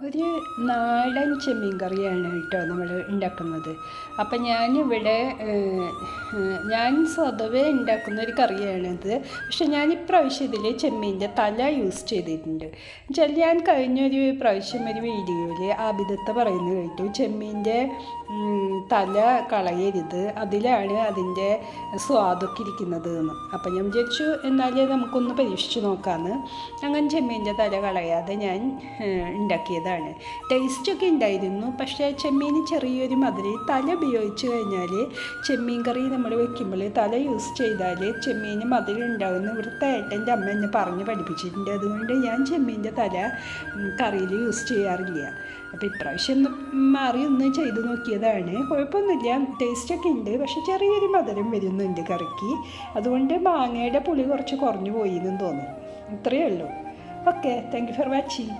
ഒരു നാടൻ ചെമ്മീൻ കറിയാണ് കേട്ടോ നമ്മൾ ഉണ്ടാക്കുന്നത്. അപ്പം ഞാനിവിടെ ഞാൻ സ്വതവേ ഉണ്ടാക്കുന്ന ഒരു കറിയാണിത്. പക്ഷെ ഞാൻ ഇപ്രാവശ്യം ഇതിൽ ചെമ്മീൻ്റെ തല യൂസ് ചെയ്തിട്ടുണ്ട്. എന്നുവെച്ചാൽ ഞാൻ കഴിഞ്ഞൊരു പ്രാവശ്യം ഒരു വീഡിയോയിൽ ആബിദത്തെ പറയുന്നത് കേട്ടു, ചെമ്മീൻ്റെ തല കളയരുത്, അതിലാണ് അതിൻ്റെ സ്വാദൊക്കെ ഇരിക്കുന്നത് എന്ന്. അപ്പം ഞാൻ വിചാരിച്ചു എന്നാലേ നമുക്കൊന്ന് പരീക്ഷിച്ച് നോക്കാമെന്ന്. അങ്ങനെ ചെമ്മീൻ്റെ തല കളയാതെ ഞാൻ ഉണ്ടാക്കിയതാണ്. ടേസ്റ്റൊക്കെ ഉണ്ടായിരുന്നു. പക്ഷേ ചെമ്മീന് ചെറിയൊരു മധുരം. തല ഉപയോഗിച്ച് കഴിഞ്ഞാൽ ചെമ്മീൻ കറി നമ്മൾ വെക്കുമ്പോൾ തല യൂസ് ചെയ്താൽ ചെമ്മീന് മധുരം ഉണ്ടാകുമെന്ന് ഇവിടുത്തെ ഏട്ടൻ്റെ അമ്മ എന്നെ പറഞ്ഞ് പഠിപ്പിച്ചിട്ടുണ്ട്. അതുകൊണ്ട് ഞാൻ ചെമ്മീൻ്റെ തല കറിയിൽ യൂസ് ചെയ്യാറില്ല. അപ്പോൾ ഇപ്രാവശ്യം മാറി ഒന്ന് ചെയ്ത് നോക്കിയതാണ്. കുഴപ്പമൊന്നുമില്ല, ടേസ്റ്റൊക്കെ ഉണ്ട്. പക്ഷെ ചെറിയൊരു മധുരം വരുന്നുണ്ട് കറിക്ക്. അതുകൊണ്ട് മാങ്ങയുടെ പുളി കുറച്ച് കുറഞ്ഞു പോയി എന്നും തോന്നും. ഇത്രയേ ഉള്ളൂ. Okay, thank you for watching.